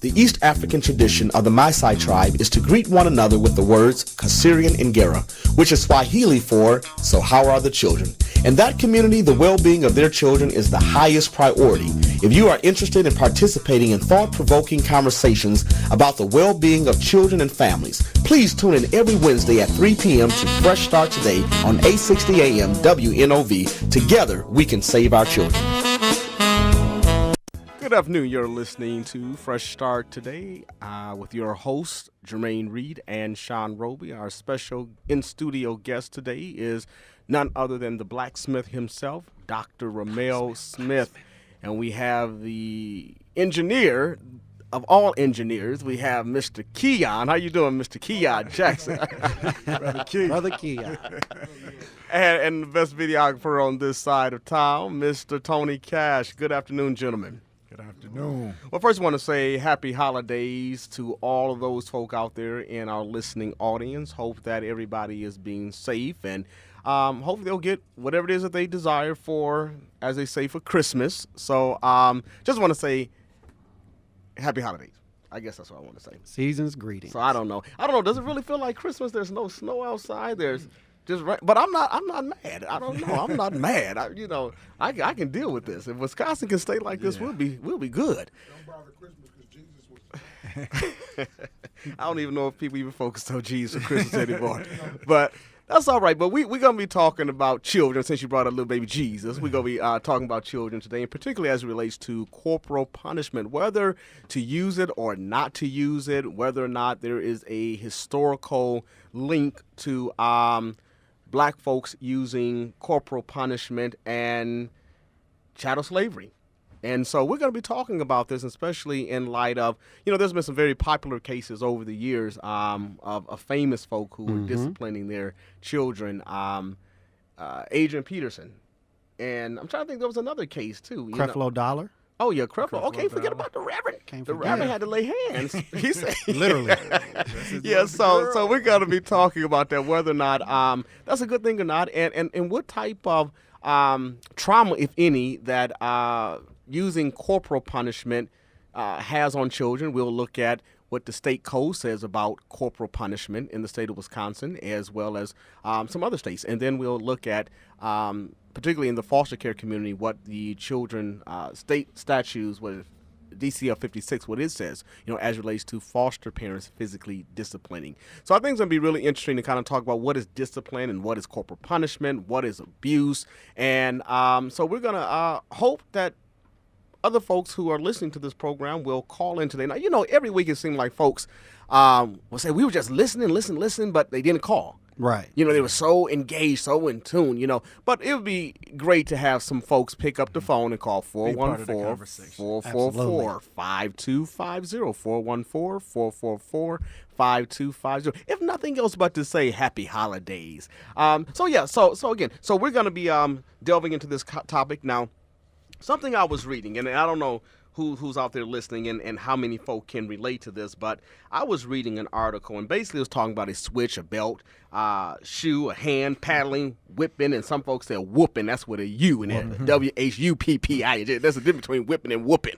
The East African tradition of the Maasai tribe is to greet one another with the words Kasirian Ngera, which is Swahili for, so how are the children? In that community, the well-being of their children is the highest priority. If you are interested in participating in thought-provoking conversations about the well-being of children and families, please tune in every Wednesday at 3 p.m. to Fresh Start Today on 860 AM WNOV. Together, we can save our children. Good afternoon. You're listening to Fresh Start Today with your hosts, Jermaine Reed and Sean Roby. Our special in-studio guest today is none other than the blacksmith himself, Dr. Ramel Smith. And we have the engineer of all engineers. We have Mr. Keon. How you doing, Mr. Keon Jackson? Brother Keon. And the best videographer on this side of town, Mr. Tony Cash. Good afternoon, gentlemen. Good afternoon. Well, first I want to say happy holidays to all of those folk out there in our listening audience. Hope that everybody is being safe, and hopefully they'll get whatever it is that they desire for, as they say, for Christmas. So just want to say happy holidays. I guess that's what I want to say. Season's greetings. So I don't know. Does it really feel like Christmas? There's no snow outside. There's just rain. But I'm not mad. I don't know. I'm not mad. I can deal with this. If Wisconsin can stay like this, we'll be good. Don't bother Christmas because Jesus was. I don't even know if people even focus on Jesus for Christmas anymore. But that's all right. But we're going to be talking about children, since you brought up little baby Jesus. We're going to be talking about children today, and particularly as it relates to corporal punishment, whether to use it or not to use it, whether or not there is a historical link to black folks using corporal punishment and chattel slavery. And so we're going to be talking about this, especially in light of, there's been some very popular cases over the years of famous folk who were disciplining their children. Adrian Peterson. And I'm trying to think, there was another case, too. Creflo Dollar. Oh, yeah, Creflo. Okay, forget about the Reverend. The Reverend had to lay hands. He said, Literally. Yeah, so we're going to be talking about that, whether or not that's a good thing or not, and what type of trauma, if any, that using corporal punishment has on children. We'll look at what the state code says about corporal punishment in the state of Wisconsin, as well as some other states. And then we'll look at, particularly in the foster care community, what the children state statutes, what DCL 56, what it says, as it relates to foster parents physically disciplining. So I think it's going to be really interesting to kind of talk about what is discipline and what is corporal punishment, what is abuse. And so we're going to hope that other folks who are listening to this program will call in today. Now, every week it seems like folks will say, we were just listening, but they didn't call. Right. They were so engaged, so in tune, But it would be great to have some folks pick up the phone and call 414-444-5250, 414-444-5250. If nothing else but to say happy holidays. So we're going to be delving into this topic now. Something I was reading, and I don't know who's out there listening and how many folk can relate to this, but I was reading an article, and basically it was talking about a switch, a belt, shoe, a hand, paddling, whipping, and some folks say whooping. That's with a U in there, W-H-U-P-P-I. There's a difference between whipping and whooping,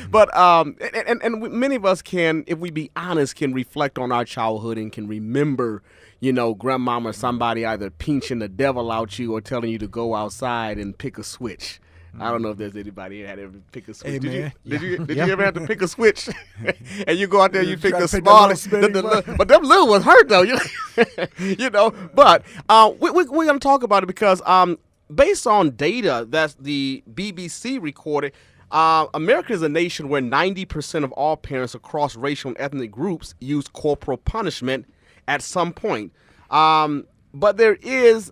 But and many of us can, if we be honest, can reflect on our childhood and can remember, grandmama or somebody either pinching the devil out you or telling you to go outside and pick a switch. I don't know if there's anybody here that ever pick a switch. Hey, Did you ever have to pick a switch? And you go out there, you pick the smallest, but them little ones hurt though. But we're going to talk about it because based on data that the BBC recorded, America is a nation where 90% of all parents across racial and ethnic groups use corporal punishment at some point. But there is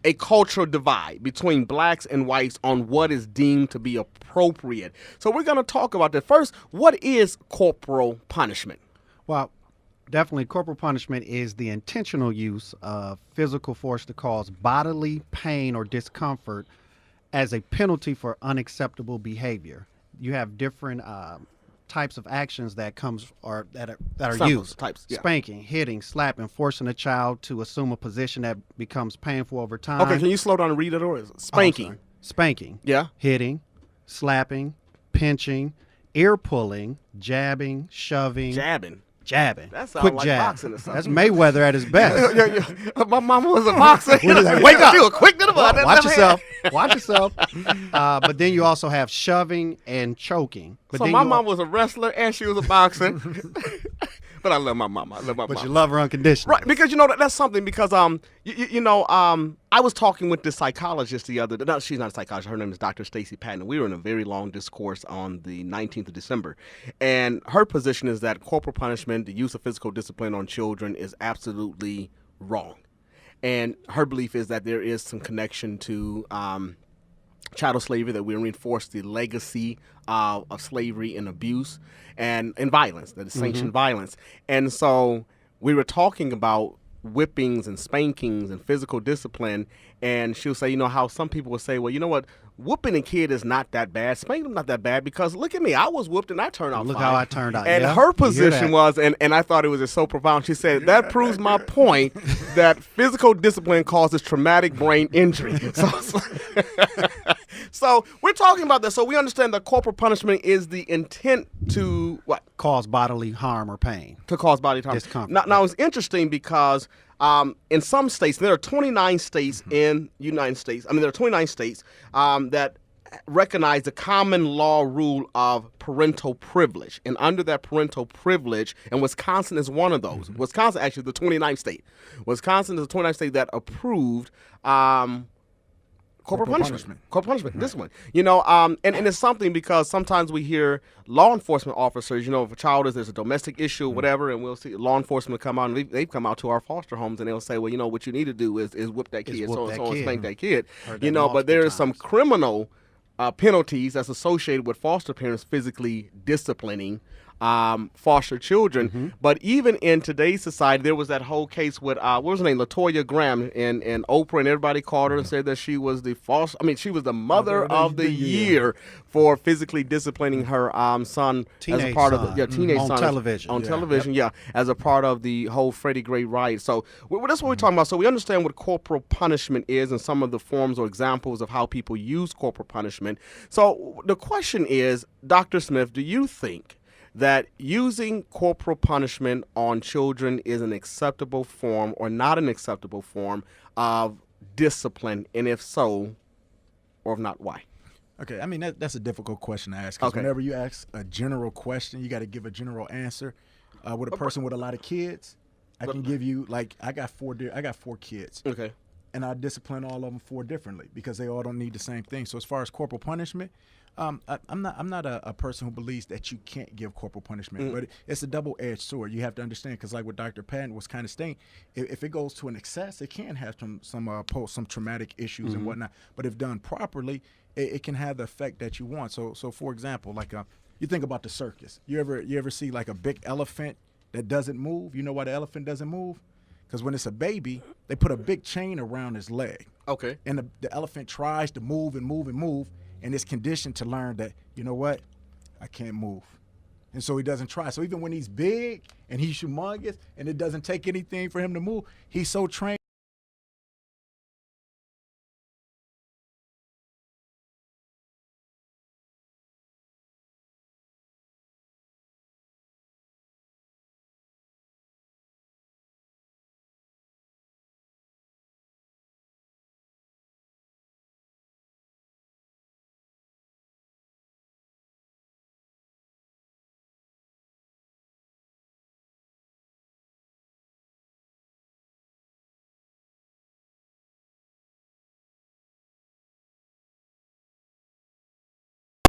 a cultural divide between blacks and whites on what is deemed to be appropriate. So we're going to talk about that. First, what is corporal punishment? Well, definitely corporal punishment is the intentional use of physical force to cause bodily pain or discomfort as a penalty for unacceptable behavior. You have different types of actions that are used. Types, yeah. Spanking, hitting, slapping, forcing a child to assume a position that becomes painful over time. Okay, can you slow down and read it? Or is it spanking? Spanking. Yeah. Hitting, slapping, pinching, ear pulling, jabbing, shoving, Jabbing. That sounds quick like jab. boxing or something. That's Mayweather at his best. My mama was a boxer. Wake up! She was quick to the ball. Watch yourself. Watch yourself. But then you also have shoving and choking. But So then my mom was a wrestler and she was a boxer. But I love my mama. But you love her unconditionally. Right, because that's something. Because I was talking with this psychologist the other day. No, she's not a psychologist. Her name is Dr. Stacy Patton. We were in a very long discourse on the 19th of December, and her position is that corporal punishment, the use of physical discipline on children, is absolutely wrong. And her belief is that there is some connection to chattel slavery, that we reinforce the legacy of slavery and abuse and violence, that is sanctioned violence. And so we were talking about whippings and spankings and physical discipline, and she'll say, how some people will say, well, you know what, whooping a kid is not that bad, spanking them not that bad, because look at me, I was whooped and I turned out Look fine. how I turned out. And Yeah, her you hear position that. was, and I thought it was just so profound, she said, that proves my point that physical discipline causes traumatic brain injury. So we're talking about this, so we understand that corporal punishment is the intent to what? Cause bodily harm or pain. To cause bodily harm. Discomfort. Now it's interesting because in some states, there are 29 states in the United States. There are 29 states that recognize the common law rule of parental privilege. And under that parental privilege, and Wisconsin is one of those. Wisconsin, actually, the 29th state. Wisconsin is the 29th state that approved corporal punishment. Corporal punishment, this one. And it's something because sometimes we hear law enforcement officers, if a child there's a domestic issue or whatever, and we'll see law enforcement come out, and they've come out to our foster homes, and they'll say, well, what you need to do is whip that kid, so and spank that kid. But there is some criminal penalties that's associated with foster parents physically disciplining foster children. But even in today's society, there was that whole case with what was her name, LaToya Graham, and Oprah, and everybody called her and said that she was she was the mother of the year for physically disciplining her son as a part of the teenage on son television. On television, as a part of the whole Freddie Gray riot. So that's what we're talking about. So we understand what corporal punishment is and some of the forms or examples of how people use corporal punishment. So the question is, Dr. Smith, do you think that using corporal punishment on children is an acceptable form or not an acceptable form of discipline? And if so, or if not, why? Okay, that's a difficult question to ask, because whenever you ask a general question, you got to give a general answer. With a person with a lot of kids, I can give you, I got four kids. Okay. And I discipline all of them four differently because they all don't need the same thing. So as far as corporal punishment, I'm not a person who believes that you can't give corporal punishment, but it's a double-edged sword. You have to understand, because like what Dr. Patton was kind of saying, if it goes to an excess, it can have some traumatic issues and whatnot. But if done properly, it can have the effect that you want. So for example, you think about the circus. You ever see like a big elephant that doesn't move? You know why the elephant doesn't move? Because when it's a baby, they put a big chain around his leg. Okay. And the elephant tries to move and move and move, and it's conditioned to learn that, you know what, I can't move. And so he doesn't try. So even when he's big and he's humongous and it doesn't take anything for him to move, he's so trained.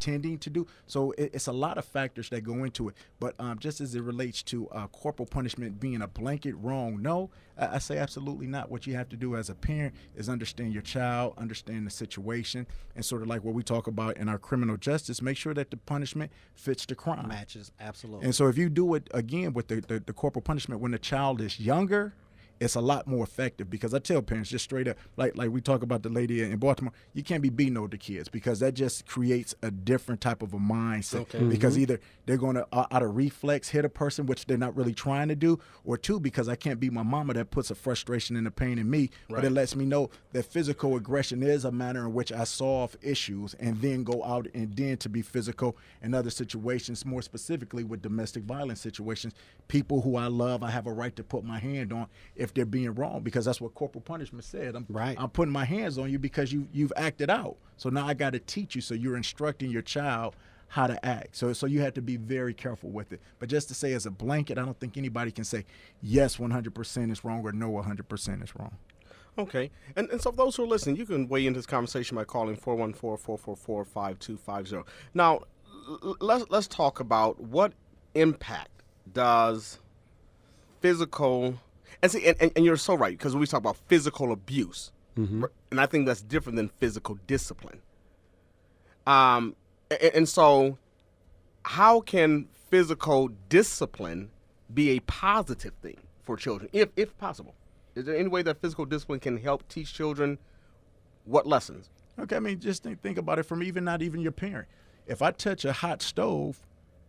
Tending to do. So it's a lot of factors that go into it. But just as it relates to corporal punishment being a blanket wrong, no, I say absolutely not. What you have to do as a parent is understand your child, understand the situation, and sort of like what we talk about in our criminal justice, make sure that the punishment fits the crime. Matches, absolutely. And so if you do it, again, with the corporal punishment when the child is younger it's a lot more effective, because I tell parents just straight up, like we talk about the lady in Baltimore, you can't be beating older kids, because that just creates a different type of a mindset. Okay. Because either they're going to out of reflex hit a person, which they're not really trying to do, or two, because I can't beat my mama, that puts a frustration and a pain in me, but Right. it lets me know that physical aggression is a manner in which I solve issues, and then go out and then to be physical in other situations, more specifically with domestic violence situations. People who I love, I have a right to put my hand on if they're being wrong, because that's what corporal punishment said. I'm putting my hands on you because you've acted out. So now I got to teach you. So you're instructing your child how to act. So you have to be very careful with it. But just to say as a blanket, I don't think anybody can say yes 100% is wrong or no 100% is wrong. Okay. And so for those who are listening, you can weigh into this conversation by calling 414-444-5250. Now, let's talk about what impact does physical, and see, and you're so right, because we talk about physical abuse, and I think that's different than physical discipline. And so how can physical discipline be a positive thing for children, if possible? Is there any way that physical discipline can help teach children what lessons? Okay, I mean, just think about it from not even your parent. If I touch a hot stove,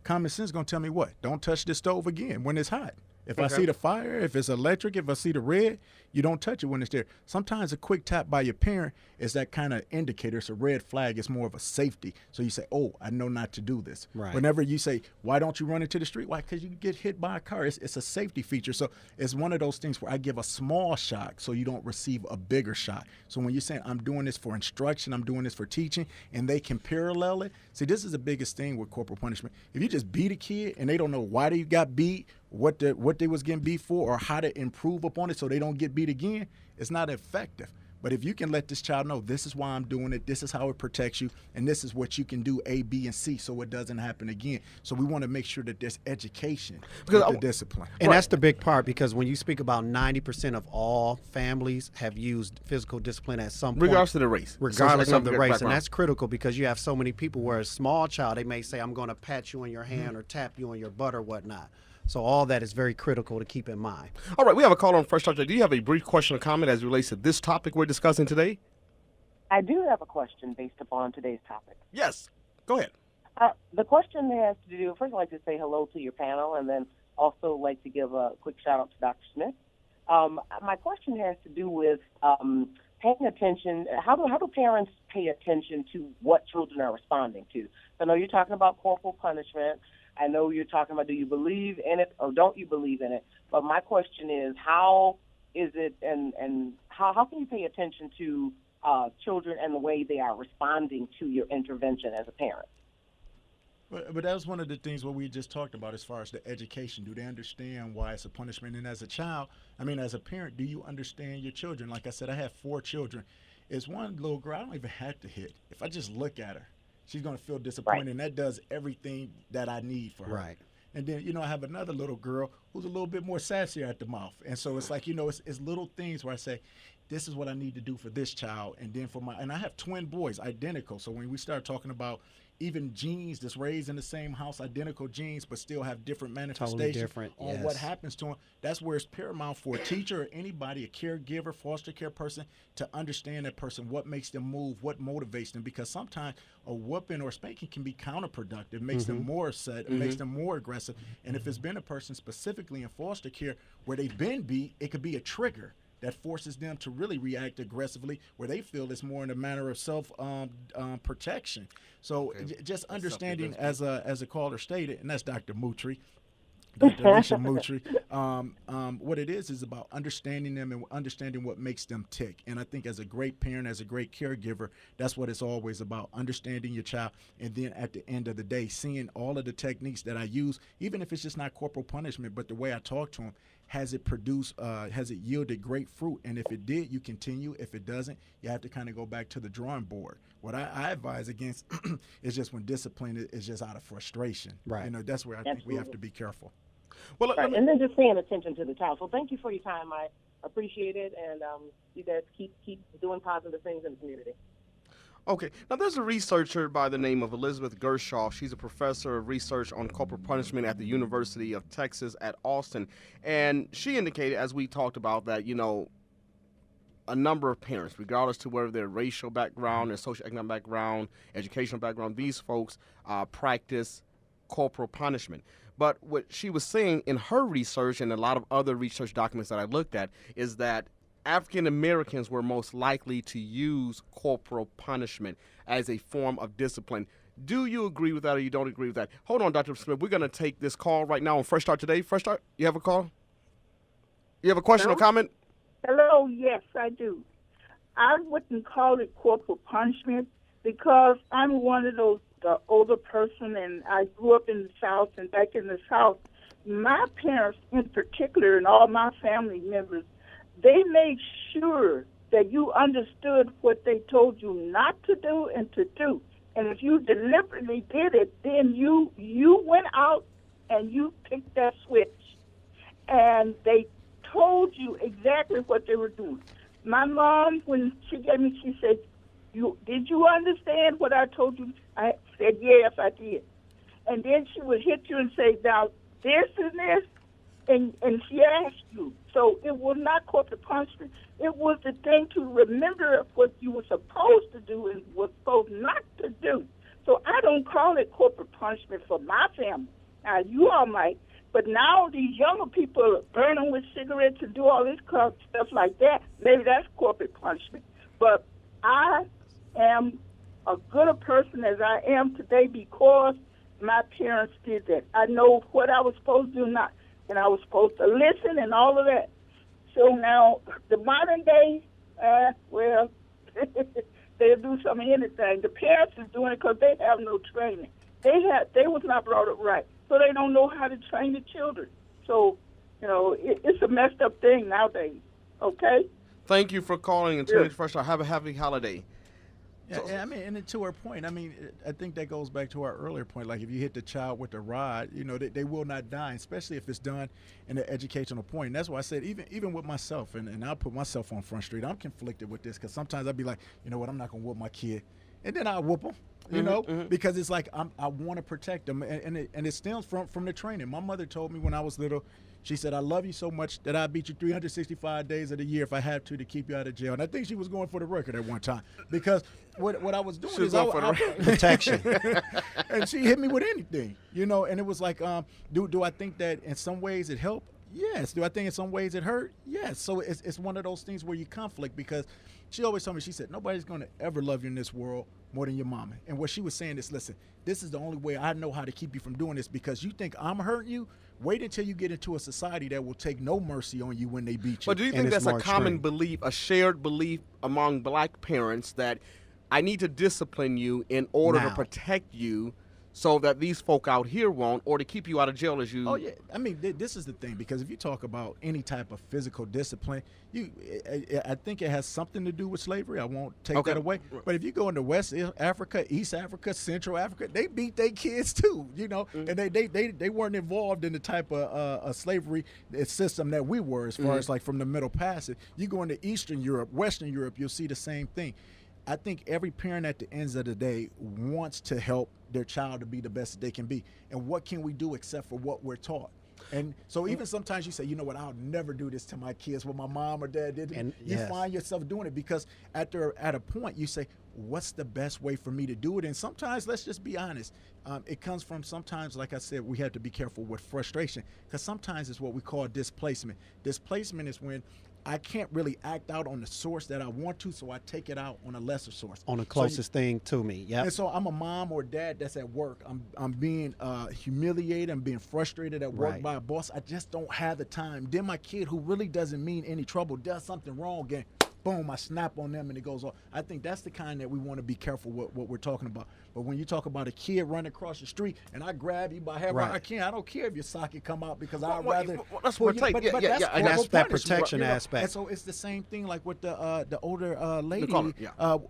common sense is going to tell me what? Don't touch the stove again when it's hot. If I see the fire, if it's electric, if I see the red, you don't touch it when it's there. Sometimes a quick tap by your parent is that kind of indicator. It's a red flag. It's more of a safety. So you say, oh, I know not to do this. Right. Whenever you say, why don't you run into the street? Why? Because you get hit by a car. It's a safety feature. So it's one of those things where I give a small shock so you don't receive a bigger shock. So when you're saying I'm doing this for instruction, I'm doing this for teaching, and they can parallel it. See, this is the biggest thing with corporal punishment. If you just beat a kid and they don't know why they got beat, what they was getting beat for, or how to improve upon it so they don't get beat again, it's not effective. But if you can let this child know, this is why I'm doing it, this is how it protects you, and this is what you can do A, B, and C so it doesn't happen again. So we want to make sure that there's education with the discipline. And that's the big part, because when you speak about 90% of all families have used physical discipline at some point. Regardless of the race. Regardless of the race. Background. And that's critical, because you have so many people where a small child, they may say, I'm going to pat you on your hand or tap you on your butt or whatnot. So all that is very critical to keep in mind. All right, we have a caller on Fresh Start. Do you have a brief question or comment as it relates to this topic we're discussing today? I do have a question based upon today's topic. Yes. Go ahead. The question has to do, first I'd like to say hello to your panel, and then also like to give a quick shout out to Dr. Smith. My question has to do with paying attention. How do parents pay attention to what children are responding to? I know you're talking about corporal punishment. I know you're talking about, do you believe in it or don't you believe in it? But my question is, how is it, and how can you pay attention to children and the way they are responding to your intervention as a parent? But that was one of the things what we just talked about as far as the education. Do they understand why it's a punishment? And as a child, as a parent, do you understand your children? Like I said, I have 4 children. It's one little girl I don't even have to hit. If I just look at her, she's going to feel disappointed, right. And that does everything that I need for her. Right. And then, I have another little girl who's a little bit more sassier at the mouth. And so it's like, it's little things where I say, this is what I need to do for this child. And then and I have twin boys, identical. So when we start talking about even genes that's raised in the same house, identical genes, but still have different manifestations on what happens to them. That's where it's paramount for a teacher or anybody, a caregiver, foster care person, to understand that person, what makes them move, what motivates them. Because sometimes a whooping or spanking can be counterproductive, makes them more upset, makes them more aggressive. And if it's been a person specifically in foster care where they've been beat, it could be a trigger that forces them to really react aggressively, where they feel it's more in a manner of self protection. So just understanding, as a caller stated, and that's Dr. Mutri, Dr. Alicia Mutri, what it is about understanding them and understanding what makes them tick. And I think as a great parent, as a great caregiver, that's what it's always about, understanding your child. And then at the end of the day, seeing all of the techniques that I use, even if it's just not corporal punishment, but the way I talk to them, has it yielded great fruit? And if it did, you continue. If it doesn't, you have to kind of go back to the drawing board. What I advise against is just when discipline is just out of frustration. Right. That's where I think we have to be careful. Well, right. And then just paying attention to the child. So thank you for your time. I appreciate it. And you guys keep doing positive things in the community. Okay. Now, there's a researcher by the name of Elizabeth Gershoff. She's a professor of research on corporal punishment at the University of Texas at Austin. And she indicated, as we talked about, that, a number of parents, regardless to whether their racial background, their socioeconomic background, educational background, these folks practice corporal punishment. But what she was saying in her research and a lot of other research documents that I looked at is that African Americans were most likely to use corporal punishment as a form of discipline. Do you agree with that or you don't agree with that? Hold on, Dr. Smith. We're going to take this call right now on Fresh Start Today. Fresh Start, you have a call? You have a question or comment? Hello, yes, I do. I wouldn't call it corporal punishment because I'm one of those older person, and I grew up in the South, and back in the South, my parents in particular and all my family members, they made sure that you understood what they told you not to do and to do. And if you deliberately did it, then you went out and you picked that switch. And they told you exactly what they were doing. My mom, when she gave me, she said, did you understand what I told you? I said, yes, I did. And then she would hit you and say, now, this and this, and she asked you. So it was not corporal punishment. It was the thing to remember what you were supposed to do and was supposed not to do. So I don't call it corporal punishment for my family. Now, you all might. But now these younger people burn them with cigarettes and do all this stuff like that. Maybe that's corporate punishment. But I am as good a person as I am today because my parents did that. I know what I was supposed to do, not, and I was supposed to listen and all of that. So now the modern day, well, they'll do some of anything. The parents is doing it because they have no training. They was not brought up right. So they don't know how to train the children. So, it's a messed up thing nowadays, okay? Thank you for calling and tuning in Fresh Start. Have a happy holiday. Yeah, and to her point, I think that goes back to our earlier point. Like if you hit the child with the rod, they will not die, especially if it's done in an educational point. And that's why I said even with myself, and I'll put myself on Front Street, I'm conflicted with this because sometimes I'll be like, you know what, I'm not going to whoop my kid. And then I'll whoop them. Because it's like I want to protect them, and it stems from the training. My mother told me when I was little, she said, I love you so much that I'll beat you 365 days of the year if I have to keep you out of jail. And I think she was going for the record at one time because what I was doing is protection. And she hit me with anything, and it was like, do I think that in some ways it helped? Yes. Do I think in some ways it hurt? Yes. So it's one of those things where you conflict because she always told me, she said, nobody's going to ever love you in this world more than your mama. And what she was saying is, listen, this is the only way I know how to keep you from doing this because you think I'm hurting you. Wait until you get into a society that will take no mercy on you when they beat you. But do you think that's a common belief, a shared belief among black parents that I need to discipline you in order to protect you so that these folk out here won't, or to keep you out of jail as you... Oh, yeah. This is the thing, because if you talk about any type of physical discipline, I think it has something to do with slavery. I won't take that away. But if you go into West Africa, East Africa, Central Africa, they beat their kids too, and they weren't involved in the type of slavery system that we were as far as like from the Middle Passage. You go into Eastern Europe, Western Europe, you'll see the same thing. I think every parent at the end of the day wants to help their child to be the best that they can be. And what can we do except for what we're taught? And so even sometimes you say, you know what, I'll never do this to my kids, what my mom or dad did. And you find yourself doing it because at a point you say, what's the best way for me to do it? And sometimes, let's just be honest, it comes from sometimes, like I said, we have to be careful with frustration because sometimes it's what we call displacement. Displacement is when I can't really act out on the source that I want to, so I take it out on a lesser source. On the closest thing to me, yeah. And so I'm a mom or dad that's at work. I'm being humiliated. I'm being frustrated at work by a boss. I just don't have the time. Then my kid, who really doesn't mean any trouble, does something wrong, and boom, I snap on them and it goes off. I think that's the kind that we want to be careful with what we're talking about. But when you talk about a kid running across the street and I grab you by hair, I can't. I don't care if your socket come out because I'd rather. That's what and that's that protection aspect. And so it's the same thing like what the older lady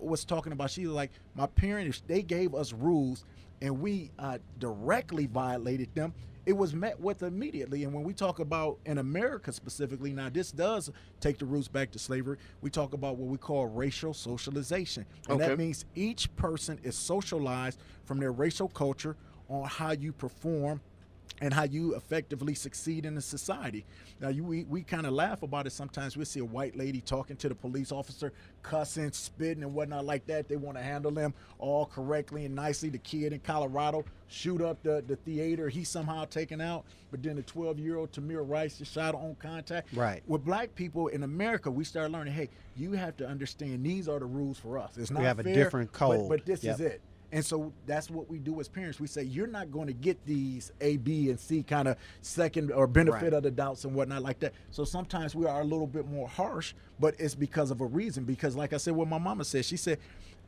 was talking about. She was like, my parents, they gave us rules and we directly violated them. it was met with immediately. And when we talk about in America specifically, now this does take the roots back to slavery. We talk about what we call racial socialization. And Okay. that means each person is socialized from their racial culture on how you perform and how you effectively succeed in a society. Now, we kind of laugh about it sometimes. We see a white lady talking to the police officer, cussing, spitting, and whatnot like that. They want to handle them all correctly and nicely. The kid in Colorado shoot up the theater. He's somehow taken out. But then the 12-year-old Tamir Rice is shot on contact. Right. With black people in America, we start learning, hey, you have to understand these are the rules for us. It's not have a fair, different code. but this Yep. is it. And so that's what we do as parents. We say, you're not going to get these A, B, and C kind of second or benefit Right. of the doubts and whatnot like that. So sometimes we are a little bit more harsh, but it's because of a reason. Because like I said, what my mama said, she said,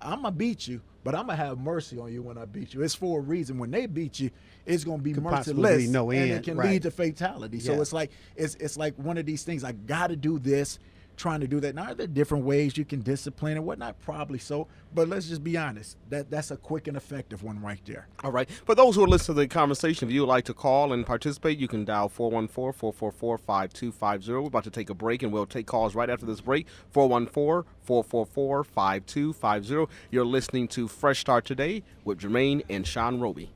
I'm going to beat you, but I'm going to have mercy on you when I beat you. It's for a reason. When they beat you, it's going to be Could possibly merciless, be no and end. it can Right. lead to fatality. So Yeah. it's like one of these things. I got to do this, trying to do that. Now, are there different ways you can discipline and whatnot? Probably so. But let's just be honest. That's a quick and effective one right there. All right. For those who are listening to the conversation, if you would like to call and participate, you can dial 414-444-5250. We're about to take a break, and we'll take calls right after this break. 414-444-5250. You're listening to Fresh Start Today with Jermaine and Sean Roby.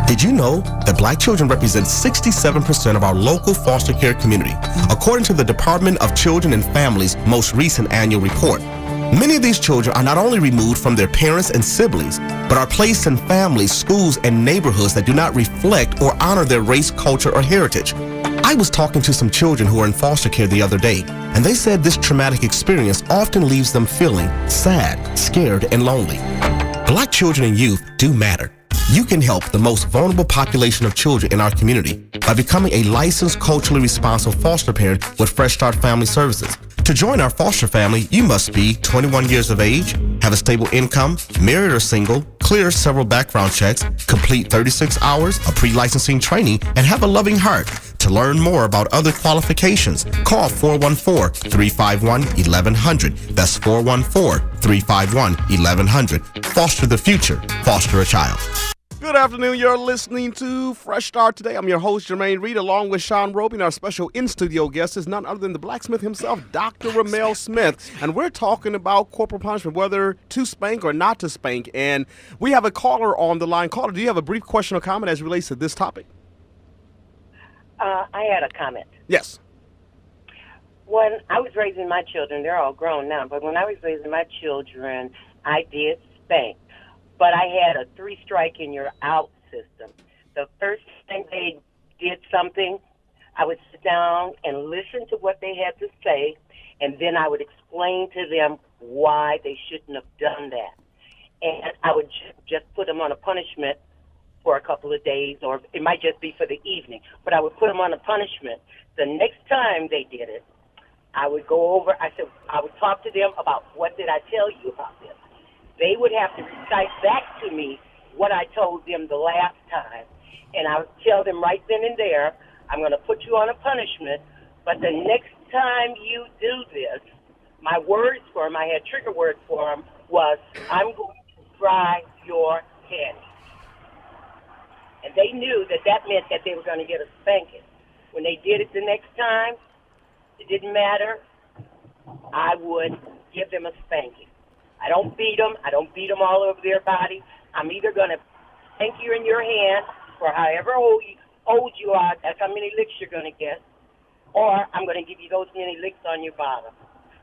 Did you know that black children represent 67% of our local foster care community, according to the Department of Children and Families' most recent annual report? Many of these children are not only removed from their parents and siblings, but are placed in families, schools, and neighborhoods that do not reflect or honor their race, culture, or heritage. I was talking to some children who are in foster care the other day, and they said this traumatic experience often leaves them feeling sad, scared, and lonely. Black children and youth do matter. You can help the most vulnerable population of children in our community by becoming a licensed, culturally responsible foster parent with Fresh Start Family Services. To join our foster family, you must be 21 years of age, have a stable income, married or single, clear several background checks, complete 36 hours of pre-licensing training, and have a loving heart. To learn more about other qualifications, call 414-351-1100. That's 414-351-1100. Foster the future. Foster a child. Good afternoon. You're listening to Fresh Start Today. I'm your host, Jermaine Reed, along with Sean Roby, and our special in-studio guest is none other than the blacksmith himself, Dr. Ramel Smith. And we're talking about corporal punishment, whether to spank or not to spank. And we have a caller on the line. Caller, do you have a brief question or comment as it relates to this topic? I had a comment. Yes. When I was raising my children, they're all grown now, but when I was raising my children, I did spank. But I had a 3-strike and you're out system. The first time they did something, I would sit down and listen to what they had to say, and then I would explain to them why they shouldn't have done that. And I would just put them on a punishment for a couple of days, or it might just be for the evening, but I would put them on a punishment. The next time they did it, I would go over, I would talk to them about what did I tell you about this. They would have to recite back to me what I told them the last time, and I would tell them right then and there, I'm going to put you on a punishment, but the next time you do this, my words for them, I had trigger words for them, was, I'm going to fry your panties. And they knew that that meant that they were going to get a spanking. When they did it the next time, it didn't matter. I would give them a spanking. I don't beat them. I don't beat them all over their body. I'm either going to spank you in your hand for however old you are, that's how many licks you're going to get, or I'm going to give you those many licks on your bottom.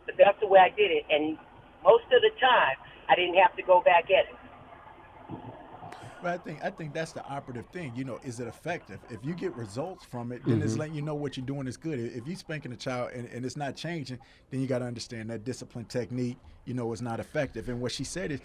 But that's the way I did it, and most of the time, I didn't have to go back at it. But I think that's the operative thing. You know, is it effective? If you get results from it, then it's letting you know what you're doing is good. If you're spanking a child and it's not changing, then you got to understand that discipline technique, you know, is not effective. And what she said is,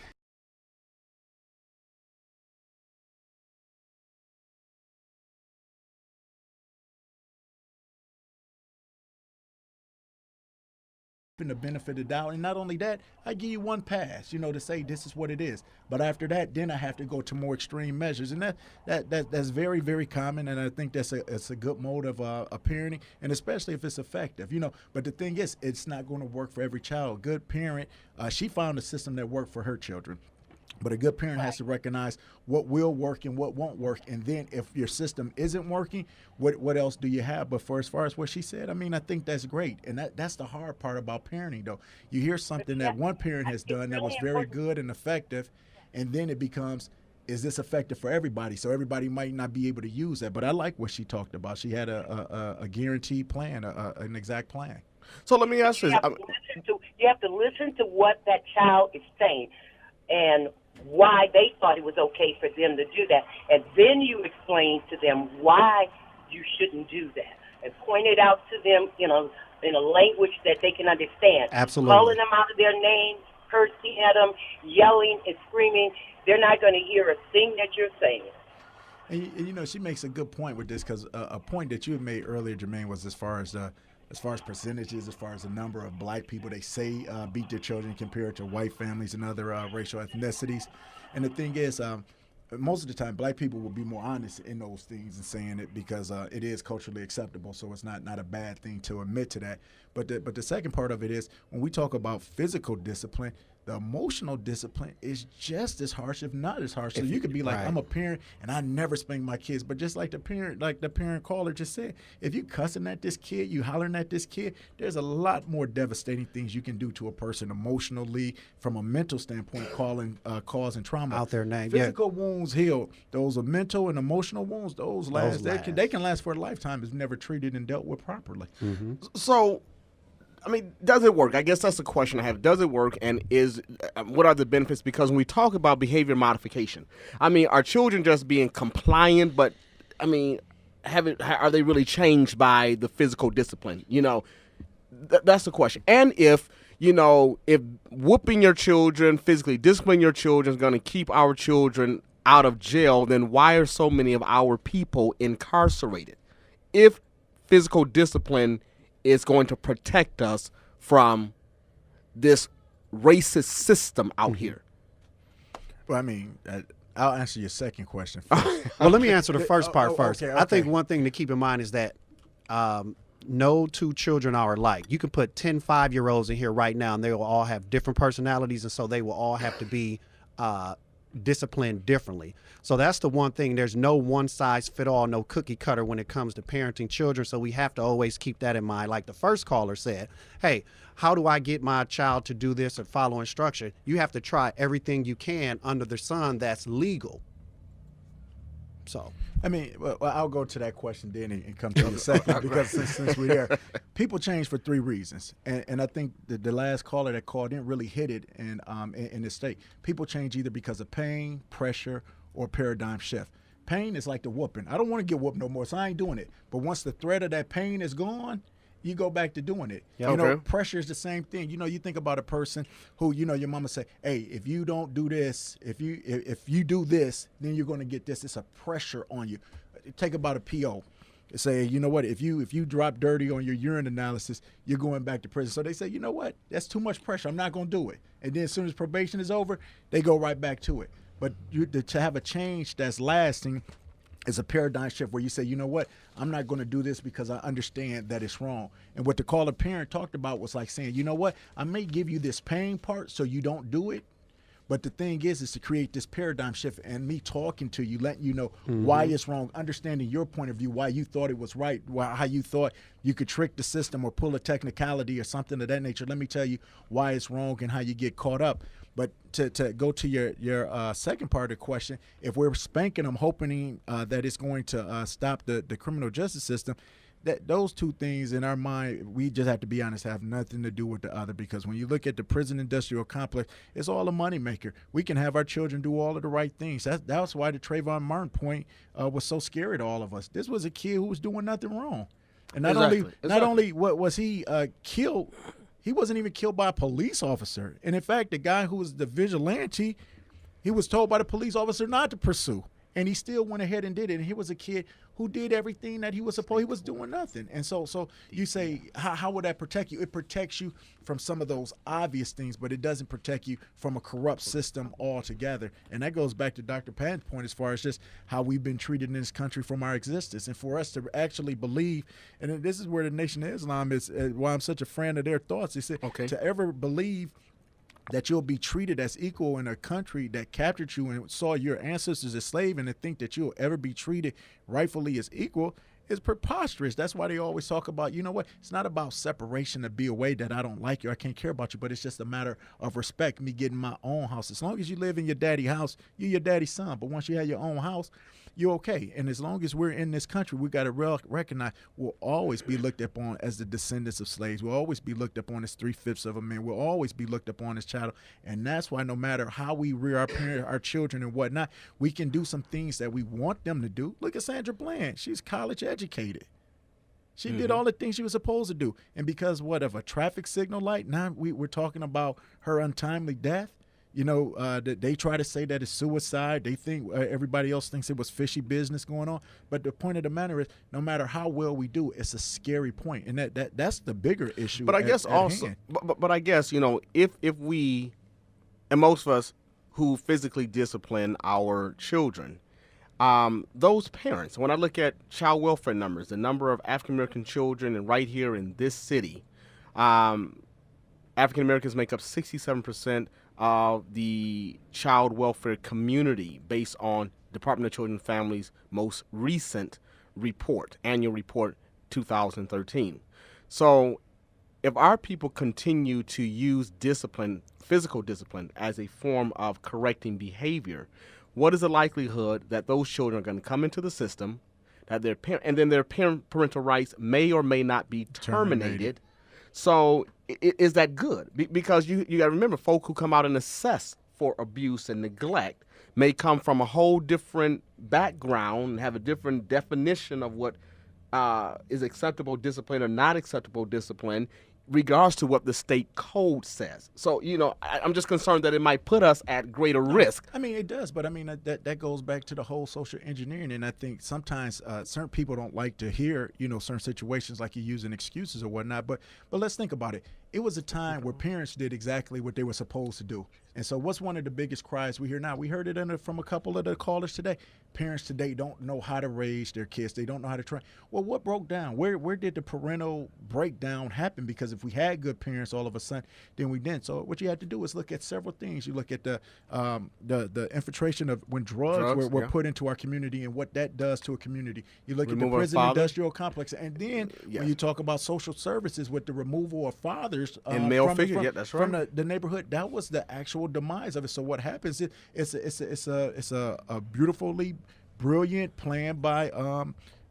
the benefit of the doubt, and not only that, I give you one pass, you know, to say this is what it is. But after that, then I have to go to more extreme measures, and that's very, very common. And I think it's a good mode of parenting, and especially if it's effective, you know. But the thing is, it's not going to work for every child. Good parent, she found a system that worked for her children. But a good parent has to recognize what will work and what won't work. And then if your system isn't working, what else do you have? But as far as what she said, I mean, I think that's great. And that's the hard part about parenting, though. You hear something that one parent has done that was very good and effective, and then it becomes, is this effective for everybody? So everybody might not be able to use that. But I like what she talked about. She had a guaranteed plan, an exact plan. So let me ask you this. You have to listen to what that child is saying and why they thought it was okay for them to do that. And then you explain to them why you shouldn't do that and point it out to them in a language that they can understand. Absolutely. Calling them out of their names, cursing at them, yelling and screaming, they're not going to hear a thing that you're saying. And you know, she makes a good point with this, because a point that you had made earlier, Jermaine, was as far as percentages, as far as the number of black people they say beat their children compared to white families and other racial ethnicities. And the thing is, most of the time, black people will be more honest in those things and saying it because it is culturally acceptable. So it's not a bad thing to admit to that. But the second part of it is, when we talk about physical discipline, the emotional discipline is just as harsh, if not as harsh. So you could be like, I'm a parent and I never spank my kids. But just like the parent caller just said, if you cussing at this kid, you hollering at this kid, there's a lot more devastating things you can do to a person emotionally, from a mental standpoint, causing trauma. Out there now. Physical wounds heal. Those are mental and emotional wounds, those last. They can last for a lifetime if never treated and dealt with properly. Mm-hmm. So, I mean, does it work? I guess that's the question I have. Does it work, and what are the benefits? Because when we talk about behavior modification, I mean, are children just being compliant? But I mean, are they really changed by the physical discipline? You know, that's the question. And if whooping your children, physically disciplining your children is going to keep our children out of jail, then why are so many of our people incarcerated? If physical discipline is going to protect us from this racist system out here. Well, I mean, I'll answer your second question first. Well, let me answer the first part first. Okay. I think one thing to keep in mind is that no two children are alike. You can put 10 5-year-olds in here right now, and they will all have different personalities, and so they will all have to be disciplined differently. So that's the one thing. There's no one size fit all, no cookie cutter when it comes to parenting children. So we have to always keep that in mind. Like the first caller said, hey, how do I get my child to do this or follow instruction? You have to try everything you can under the sun that's legal. So, I mean, well, I'll go to that question then and come to the second, because since we're there, people change for 3 reasons, and I think the last caller that called didn't really hit it in this state. People change either because of pain, pressure, or paradigm shift. Pain is like the whooping. I don't want to get whooped no more, so I ain't doing it. But once the threat of that pain is gone, you go back to doing it. Yeah, you know, pressure is the same thing. You know, you think about a person who, you know, your mama say, hey, if you don't do this, if you do this, then you're going to get this. It's a pressure on you. Take about a PO. Say, you know what, if you drop dirty on your urine analysis, you're going back to prison. So they say, you know what, that's too much pressure. I'm not going to do it. And then as soon as probation is over, they go right back to it. But to have a change that's lasting is a paradigm shift where you say, you know what, I'm not going to do this because I understand that it's wrong. And what the caller parent talked about was like saying, you know what, I may give you this pain part so you don't do it. But the thing is to create this paradigm shift, and me talking to you, letting you know why it's wrong, understanding your point of view, why you thought it was right, how you thought you could trick the system or pull a technicality or something of that nature. Let me tell you why it's wrong and how you get caught up. But to go to your second part of the question, if we're spanking them, hoping that it's going to stop the criminal justice system, that those two things in our mind, we just have to be honest, have nothing to do with the other. Because when you look at the prison industrial complex, it's all a moneymaker. We can have our children do all of the right things. That's why the Trayvon Martin point was so scary to all of us. This was a kid who was doing nothing wrong, and not only what was he killed, he wasn't even killed by a police officer. And in fact, the guy who was the vigilante, he was told by the police officer not to pursue. And he still went ahead and did it. And he was a kid who did everything that he was supposed. He was doing nothing. And so you say, how would that protect you? It protects you from some of those obvious things, but it doesn't protect you from a corrupt system altogether. And that goes back to Dr. Patton's point as far as just how we've been treated in this country from our existence. And for us to actually believe, and this is where the Nation of Islam is, why I'm such a fan of their thoughts. They said to ever believe that you'll be treated as equal in a country that captured you and saw your ancestors as slaves, and to think that you'll ever be treated rightfully as equal is preposterous. That's why they always talk about, you know what, it's not about separation to be away that I don't like you, I can't care about you, but it's just a matter of respect, me getting my own house. As long as you live in your daddy's house, you're your daddy's son. But once you have your own house, you're okay. And as long as we're in this country, we got to recognize we'll always be looked upon as the descendants of slaves. We'll always be looked upon as 3/5 of a man. We'll always be looked upon as chattel. And that's why no matter how we rear our parents, our children and whatnot, we can do some things that we want them to do. Look at Sandra Bland. She's college educated. She did all the things she was supposed to do. And because of a traffic signal light, now we're talking about her untimely death. You know, they try to say that it's suicide. They think everybody else thinks it was fishy business going on. But the point of the matter is, no matter how well we do, it's a scary point, and that's the bigger issue. But I guess also, but I guess, you know, if we, and most of us who physically discipline our children, those parents, when I look at child welfare numbers, the number of African American children, and right here in this city, African Americans make up 67% of the child welfare community based on Department of Children and Families' most recent report, annual report 2013. So if our people continue to use discipline, physical discipline, as a form of correcting behavior, what is the likelihood that those children are going to come into the system, that their parental rights may or may not be terminated? So is that good? Because you got to remember, folk who come out and assess for abuse and neglect may come from a whole different background and have a different definition of what is acceptable discipline or not acceptable discipline, regards to what the state code says. So, you know, I'm just concerned that it might put us at greater risk. I mean, it does, but I mean, that goes back to the whole social engineering. And I think sometimes certain people don't like to hear, you know, certain situations like you're using excuses or whatnot. But let's think about it. It was a time where parents did exactly what they were supposed to do. And so what's one of the biggest cries we hear now? We heard it from a couple of the callers today. Parents today don't know how to raise their kids. They don't know how to train. Well, what broke down? Where did the parental breakdown happen? Because if we had good parents all of a sudden, then we didn't. So what you have to do is look at several things. You look at the infiltration of when drugs were put into our community and what that does to a community. You look at the prison industrial complex. And then when you talk about social services with the removal of fathers and male figures, that's right, from the neighborhood, that was the actual demise of it. So what happens is it's a beautifully brilliant plan by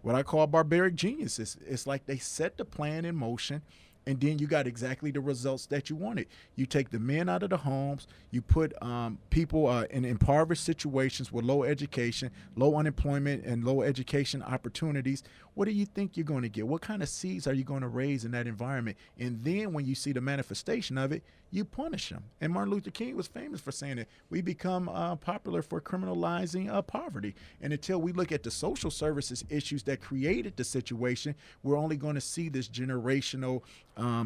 what I call barbaric geniuses. It's like they set the plan in motion, and then you got exactly the results that you wanted. You take the men out of the homes, you put people in impoverished situations with low education, low unemployment, and low education opportunities. What do you think you're going to get? What kind of seeds are you going to raise in that environment? And then when you see the manifestation of it, you punish them. And Martin Luther King was famous for saying that we become popular for criminalizing poverty. And until we look at the social services issues that created the situation, we're only going to see this generational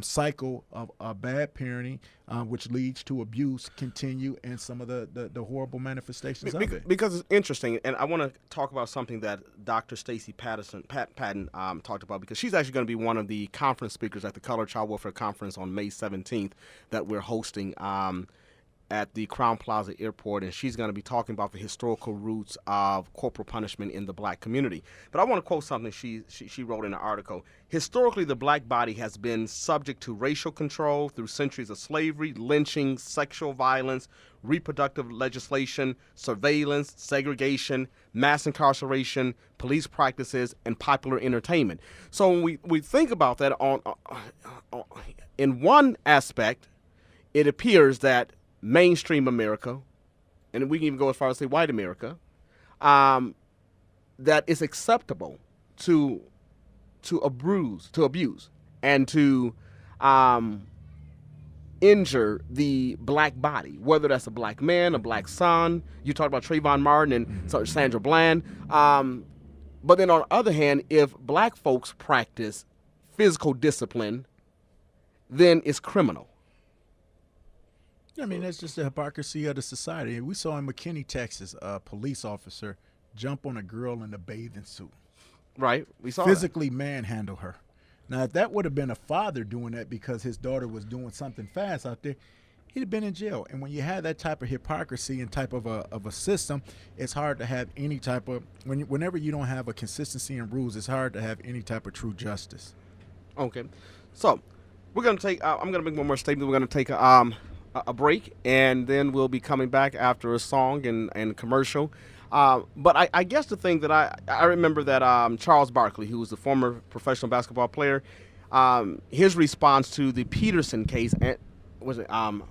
cycle of bad parenting, which leads to abuse, continue, and some of the horrible manifestations of it. Because it's interesting, and I want to talk about something that Dr. Stacey Patton talked about, because she's actually going to be one of the conference speakers at the Color Child Welfare Conference on May 17th that we're hosting at the Crown Plaza Airport, and she's going to be talking about the historical roots of corporal punishment in the black community. But I want to quote something she wrote in an article. Historically, the black body has been subject to racial control through centuries of slavery, lynching, sexual violence, reproductive legislation, surveillance, segregation, mass incarceration, police practices, and popular entertainment. So when we think about that in one aspect, it appears that mainstream America, and we can even go as far as say white America, that it's acceptable to abuse, and to injure the black body, whether that's a black man, a black son. You talked about Trayvon Martin and Sandra Bland. But then on the other hand, if black folks practice physical discipline, then it's criminal. I mean, that's just the hypocrisy of the society. We saw in McKinney, Texas, a police officer jump on a girl in a bathing suit. Right, we saw physically manhandle her. Now, if that would have been a father doing that because his daughter was doing something fast out there, he'd have been in jail. And when you have that type of hypocrisy and type of a system, it's hard to have any type of whenever you don't have a consistency in rules, it's hard to have any type of true justice. Okay, so we're gonna take. I'm gonna make one more statement. We're gonna take a break, and then we'll be coming back after a song and commercial. But I guess the thing that I remember that Charles Barkley, who was the former professional basketball player, his response to the Peterson case, was it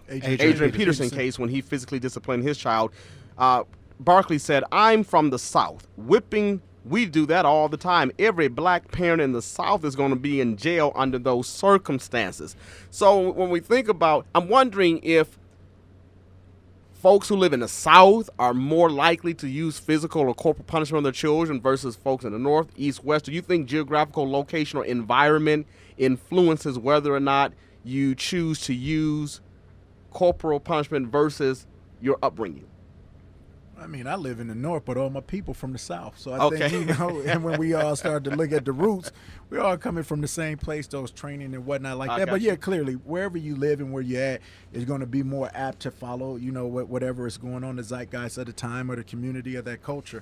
Adrian Peterson case, when he physically disciplined his child, Barkley said, "I'm from the South. Whipping, we do that all the time. Every black parent in the South is going to be in jail under those circumstances." So when we think about, I'm wondering if folks who live in the South are more likely to use physical or corporal punishment on their children versus folks in the North, East, West. Do you think geographical location or environment influences whether or not you choose to use corporal punishment versus your upbringing? I mean, I live in the North, but all my people from the South. So I think, and when we all started to look at the roots, we're all coming from the same place, those training and whatnot like that. But yeah, clearly, wherever you live and where you're at is going to be more apt to follow, whatever is going on, the zeitgeist of the time or the community of that culture.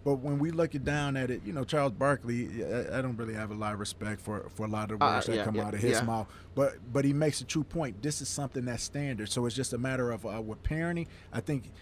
But when we look down at it, Charles Barkley, I don't really have a lot of respect for a lot of the words that come out of his mouth. But he makes a true point. This is something that's standard. So it's just a matter of with parenting, I think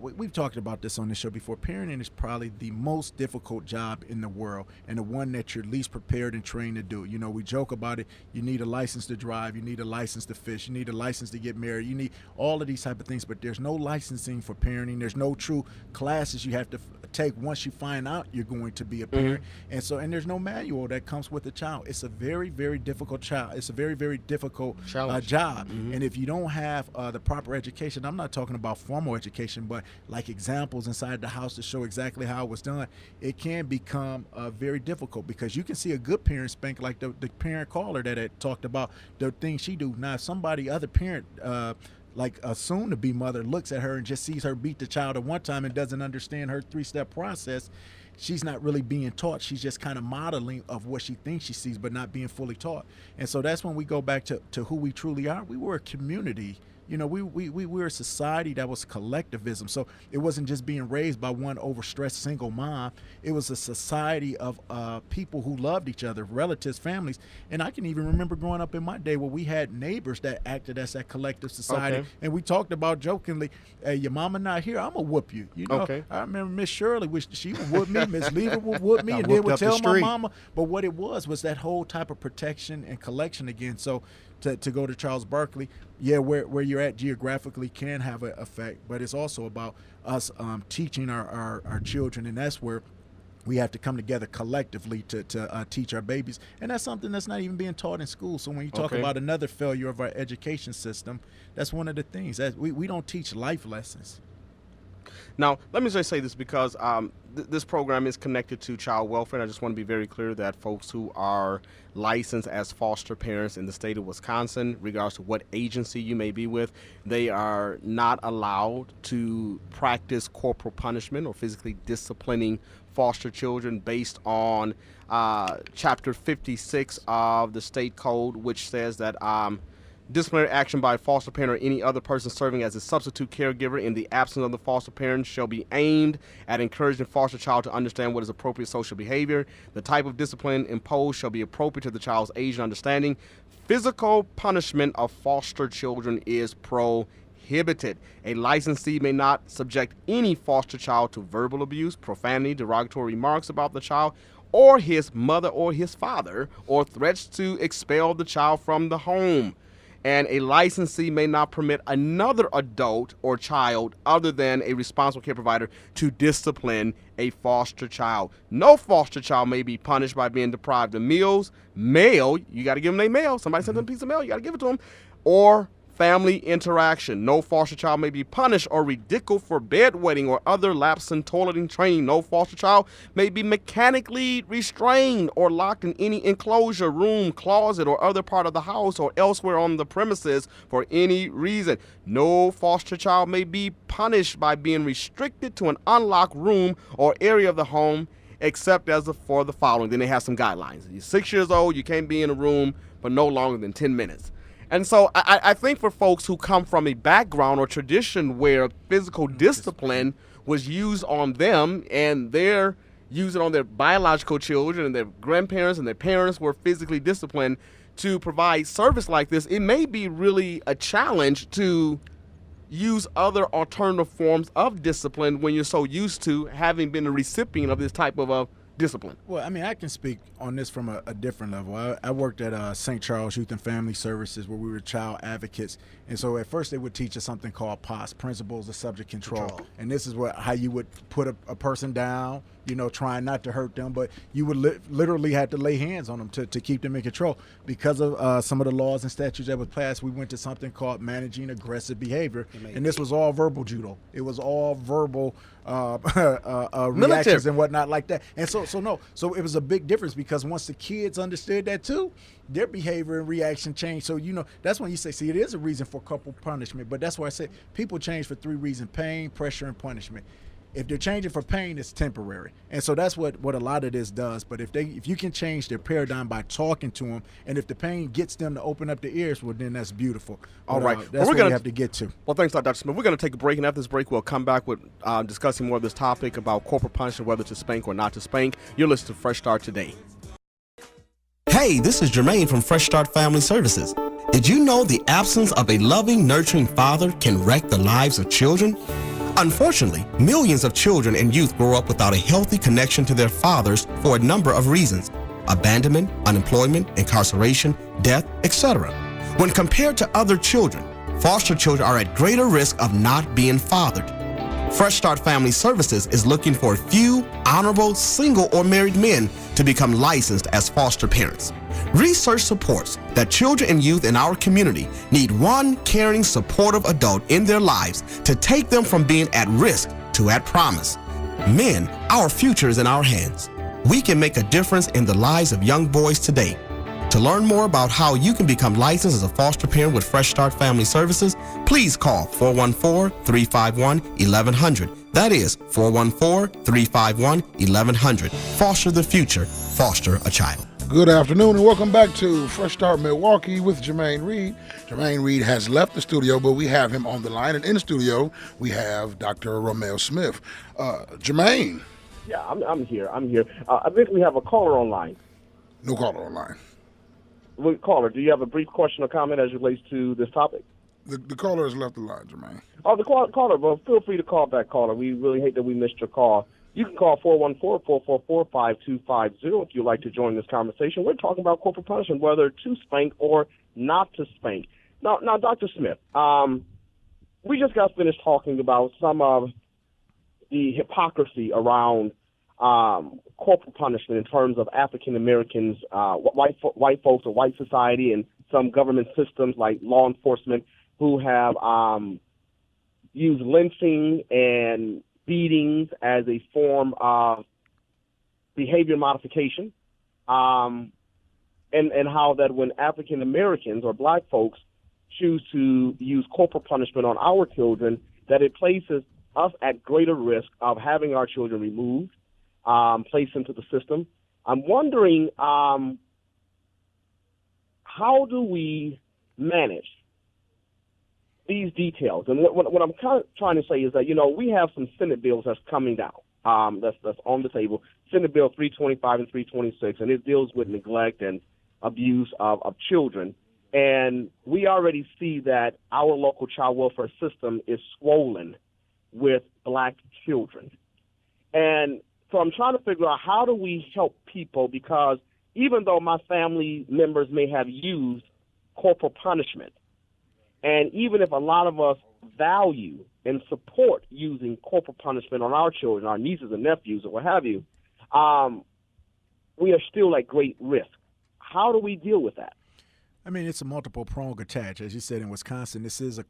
we've talked about this on the show before. Parenting is probably the most difficult job in the world and the one that you're least prepared and trained to do. We joke about it. You need a license to drive. You need a license to fish. You need a license to get married. You need all of these type of things, but there's no licensing for parenting. There's no true classes you have to take once you find out you're going to be a parent. And there's no manual that comes with the child. It's a very, very difficult child. It's a very, very difficult job. And if you don't have the proper education, I'm not talking about formal education, but like examples inside the house to show exactly how it was done, it can become very difficult, because you can see a good parent spank, like the parent caller that had talked about the things she do. Now, if somebody, other parent, like a soon-to-be mother, looks at her and just sees her beat the child at one time and doesn't understand her 3-step process, she's not really being taught. She's just kind of modeling of what she thinks she sees, but not being fully taught. And so that's when we go back to who we truly are. We were a community. We were a society that was collectivism. So it wasn't just being raised by one overstressed single mom. It was a society of people who loved each other, relatives, families. And I can even remember growing up in my day where we had neighbors that acted as that collective society. And we talked about jokingly, "Hey, your mama not here, I'm going to whoop you." I remember Miss Shirley, she would whoop me, Miss Lever would whoop me, and then would tell my mama. But what it was that whole type of protection and collection again. So to go to Charles Barkley, where you're at geographically can have an effect, but it's also about us teaching our children, and that's where we have to come together collectively to teach our babies. And that's something that's not even being taught in school. So when you talk about another failure of our education system, that's one of the things that we don't teach life lessons. Now, let me just say this, because this program is connected to child welfare. I just want to be very clear that folks who are licensed as foster parents in the state of Wisconsin, regardless of what agency you may be with, they are not allowed to practice corporal punishment or physically disciplining foster children based on Chapter 56 of the state code, which says that disciplinary action by a foster parent or any other person serving as a substitute caregiver in the absence of the foster parent shall be aimed at encouraging the foster child to understand what is appropriate social behavior. The type of discipline imposed shall be appropriate to the child's age and understanding. Physical punishment of foster children is prohibited. A licensee may not subject any foster child to verbal abuse, profanity, derogatory remarks about the child or his mother or his father, or threats to expel the child from the home. And a licensee may not permit another adult or child other than a responsible care provider to discipline a foster child. No foster child may be punished by being deprived of meals, mail, you got to give them their mail. Somebody sent them a piece of mail, you got to give it to them, or family interaction. No foster child may be punished or ridiculed for bedwetting or other lapse in toileting training. No foster child may be mechanically restrained or locked in any enclosure, room, closet, or other part of the house or elsewhere on the premises for any reason. No foster child may be punished by being restricted to an unlocked room or area of the home except for the following. Then they have some guidelines. You're 6 years old, you can't be in a room for no longer than 10 minutes. And so I think for folks who come from a background or tradition where physical discipline was used on them and they're using on their biological children and their grandparents and their parents were physically disciplined to provide service like this, it may be really a challenge to use other alternative forms of discipline when you're so used to having been a recipient of this type of discipline. Well, I mean, I can speak on this from a different level. I worked at St. Charles Youth and Family Services where we were child advocates. And so at first they would teach us something called POS, Principles of Subject Control. And this is how you would put a person down, trying not to hurt them, but you would literally have to lay hands on them to keep them in control. Because of some of the laws and statutes that was passed, we went to something called managing aggressive behavior. And this was all verbal judo. It was all verbal reactions and whatnot like that. And so it was a big difference because once the kids understood that too, their behavior and reaction changed. So, that's when you say, see, it is a reason for corporal punishment. But that's why I say people change for 3 reasons: pain, pressure, and punishment. If they're changing for pain, it's temporary. And so that's what a lot of this does. But if you can change their paradigm by talking to them, and if the pain gets them to open up their ears, well, then that's beautiful. All right. That's what we have to get to. Well, thanks, Dr. Smith. We're going to take a break, and after this break, we'll come back with discussing more of this topic about corporal punishment, whether to spank or not to spank. You're listening to Fresh Start Today. Hey, this is Jermaine from Fresh Start Family Services. Did you know the absence of a loving, nurturing father can wreck the lives of children? Unfortunately, millions of children and youth grow up without a healthy connection to their fathers for a number of reasons: abandonment, unemployment, incarceration, death, etc. When compared to other children, foster children are at greater risk of not being fathered. Fresh Start Family Services is looking for a few honorable single or married men to become licensed as foster parents. Research supports that children and youth in our community need one caring, supportive adult in their lives to take them from being at risk to at promise. Men, our future is in our hands. We can make a difference in the lives of young boys today. To learn more about how you can become licensed as a foster parent with Fresh Start Family Services, please call 414-351-1100. That is 414-351-1100. Foster the future. Foster a child. Good afternoon and welcome back to Fresh Start Milwaukee with Jermaine Reed. Jermaine Reed has left the studio, but we have him on the line. And in the studio, we have Dr. Romeo Smith. Jermaine. Yeah, I'm here. I think we have a caller online. No caller online. Caller, do you have a brief question or comment as it relates to this topic? The caller has left the line, Jermaine. Oh, the caller, well, feel free to call back, caller. We really hate that we missed your call. You can call 414-444-5250 if you'd like to join this conversation. We're talking about corporal punishment, whether to spank or not to spank. Now, Dr. Smith, we just got finished talking about some of the hypocrisy around corporal punishment in terms of African Americans, white folks or white society, and some government systems like law enforcement who have used lynching and beatings as a form of behavior modification, and how that when African Americans or black folks choose to use corporal punishment on our children, that it places us at greater risk of having our children removed, placed into the system. I'm wondering, how do we manage these details? And what I'm kind of trying to say is that, we have some Senate bills that's coming down, that's on the table, Senate Bill 325 and 326, and it deals with neglect and abuse of children. And we already see that our local child welfare system is swollen with black children. And so I'm trying to figure out, how do we help people? Because even though my family members may have used corporal punishment, and even if a lot of us value and support using corporal punishment on our children, our nieces and nephews, or what have you, we are still at great risk. How do we deal with that? I mean, it's a multiple prong attach. As you said, in Wisconsin, this is a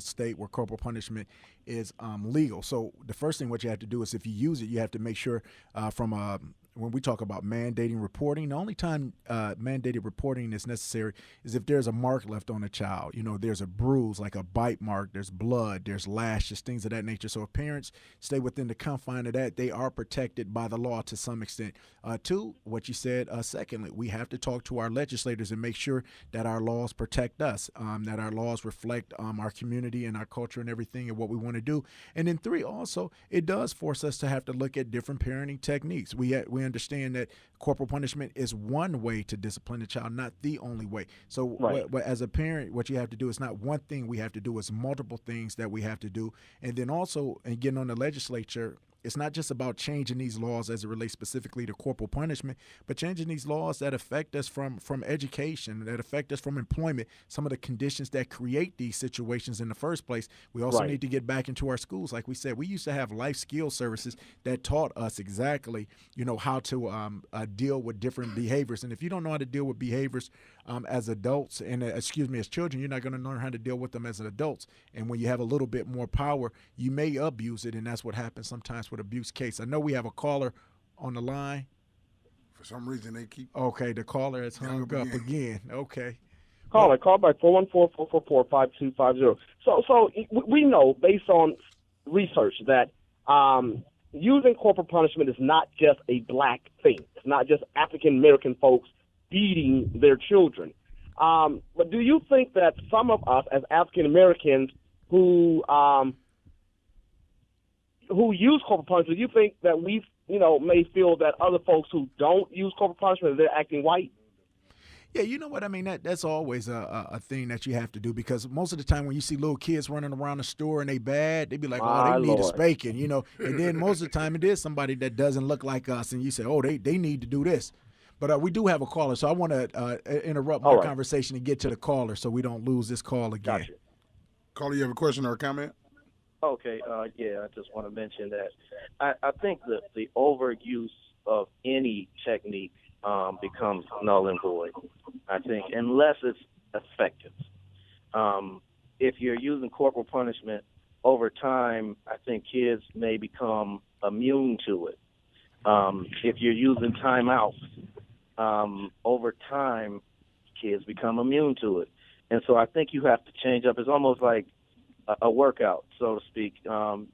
state where corporal punishment is legal. So the first thing what you have to do is, if you use it, you have to make sure from a when we talk about mandating reporting, the only time mandated reporting is necessary is if there's a mark left on a child. There's a bruise, like a bite mark, there's blood, there's lashes, things of that nature. So if parents stay within the confine of that, they are protected by the law to some extent. Two, what you said, secondly, we have to talk to our legislators and make sure that our laws protect us, that our laws reflect our community and our culture and everything and what we want to do. And then three, also, it does force us to have to look at different parenting techniques. We understand that corporal punishment is one way to discipline a child, not the only way. So as a parent, what you have to do is not one thing we have to do, it's multiple things that we have to do. And then also, and getting on the legislature, it's not just about changing these laws as it relates specifically to corporal punishment, but changing these laws that affect us from education, that affect us from employment, some of the conditions that create these situations in the first place. We also need to get back into our schools. Like we said, we used to have life skill services that taught us exactly, how to deal with different behaviors. And if you don't know how to deal with behaviors as adults and as children, you're not going to learn how to deal with them as adults. And when you have a little bit more power, you may abuse it, and that's what happens sometimes with abuse case. I know we have a caller on the line. For some reason, they keep. Okay, the caller has hung up again. Okay. Call back 414-444-5250. So we know based on research that using corporal punishment is not just a black thing. It's not just African American folks beating their children. But do you think that some of us as African Americans who use corporal punishment, do you think that we, may feel that other folks who don't use corporal punishment, they're acting white? Yeah, you know what I mean? That's always a thing that you have to do, because most of the time when you see little kids running around the store and they bad, they be like, they need a spanking, And then most of the time it is somebody that doesn't look like us, and you say, they need to do this. But we do have a caller, so I want to interrupt my conversation and get to the caller so we don't lose this call again. Gotcha. Caller, you have a question or a comment? Okay, I just want to mention that I think that the overuse of any technique becomes null and void, I think, unless it's effective. If you're using corporal punishment over time, I think kids may become immune to it. If you're using timeouts, over time, kids become immune to it. And so I think you have to change up. It's almost like a workout, so to speak.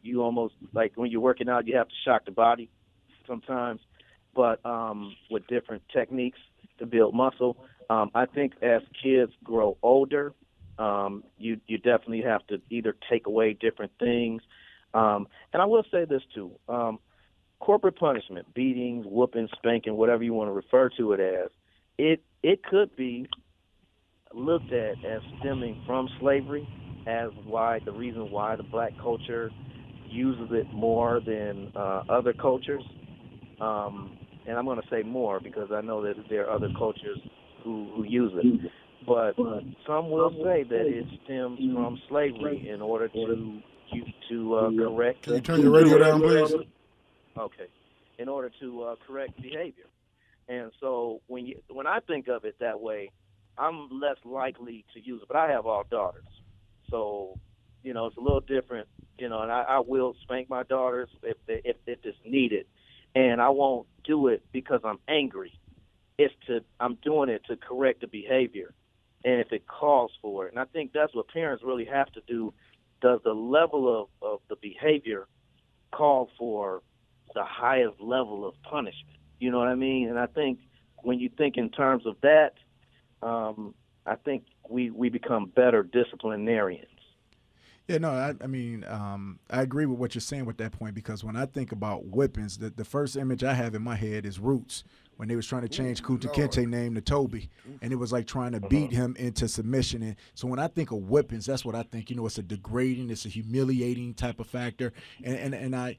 You almost, like when you're working out, you have to shock the body sometimes, but with different techniques to build muscle. I think as kids grow older, you definitely have to either take away different things. And I will say this too. Corporate punishment, beatings, whooping, spanking, whatever you want to refer to it as, it could be looked at as stemming from slavery, as the reason why the black culture uses it more than other cultures. And I'm going to say more because I know that there are other cultures who use it. But some will say that it stems from slavery in order to correct. Can you turn your radio down, please? Okay. In order to correct behavior. And so when I think of it that way, I'm less likely to use it. But I have all daughters. So, it's a little different, and I will spank my daughters if it's needed. And I won't do it because I'm angry. I'm doing it to correct the behavior, and if it calls for it. And I think that's what parents really have to do. Does the level of the behavior call for the highest level of punishment? You know what I mean? And I think when you think in terms of that, I think we become better disciplinarians. Yeah, no, I agree with what you're saying with that point, because when I think about whippings, the first image I have in my head is Roots, when they was trying to change Kunta Kinte's name to Toby, and it was like trying to beat him into submission. And so when I think of whippings, that's what I think. It's a degrading, it's a humiliating type of factor. And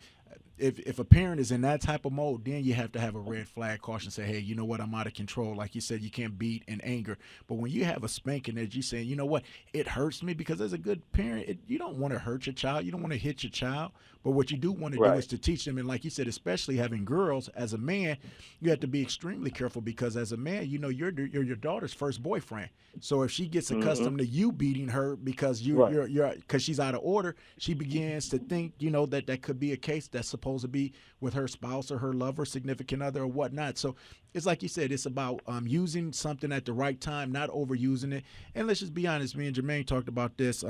if a parent is in that type of mode, then you have to have a red flag caution, say, hey, you know what, I'm out of control. Like you said, you can't beat in anger. But when you have a spanking that you're saying, you know what, it hurts me, because as a good parent, you don't want to hurt your child. You don't want to hit your child. But what you do want to do Right. is to teach them, and like you said, especially having girls, as a man, you have to be extremely careful because as a man, you know, you're your daughter's first boyfriend. So if she gets accustomed to you beating her because Right. you're because she's out of order, she begins to think, you know, that could be a case that's supposed to be with her spouse or her lover, significant other, or whatnot. So it's like you said, it's about using something at the right time, not overusing it. And let's just be honest, me and Jermaine talked about this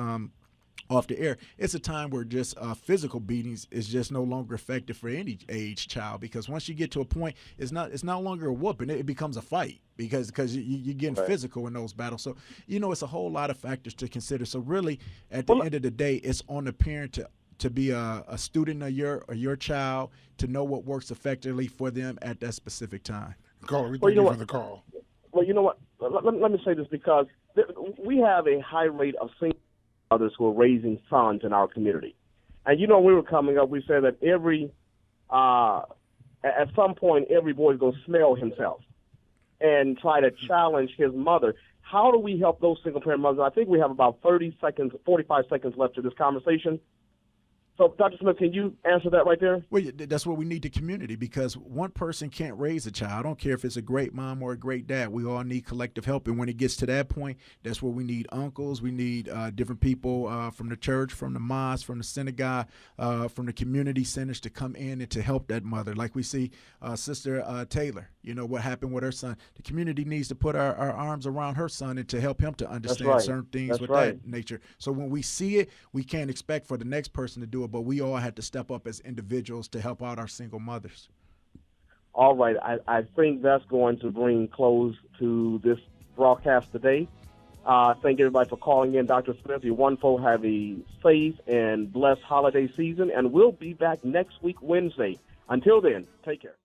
off the air. It's a time where just physical beatings is just no longer effective for any age child, because once you get to a point, it's no longer a whooping. It becomes a fight because you're getting physical in those battles. So, you know, it's a whole lot of factors to consider. So really, at the end of the day, it's on the parent to be a student of your child, to know what works effectively for them at that specific time. Caller, we Well, thank you know you what? for the call. Well, you know what? Let me say this because we have a high rate of single mothers who are raising sons in our community. And you know, when we were coming up, we said that at some point, every boy is going to smell himself and try to challenge his mother. How do we help those single parent mothers? I think we have about 45 seconds left to this conversation. So, Dr. Smith, can you answer that right there? Well, that's what we need, the community, because one person can't raise a child. I don't care if it's a great mom or a great dad. We all need collective help. And when it gets to that point, that's where we need uncles. We need different people from the church, from the mosque, from the synagogue, from the community centers to come in and to help that mother. Like we see Sister Taylor, you know, what happened with her son. The community needs to put our arms around her son and to help him to understand right. certain things That's with right. that nature. So when we see it, we can't expect for the next person to do it, but we all have to step up as individuals to help out our single mothers. All right. I think that's going to bring close to this broadcast today. Thank everybody for calling in. Dr. Smith, you're wonderful. Have a safe and blessed holiday season, and we'll be back next week, Wednesday. Until then, take care.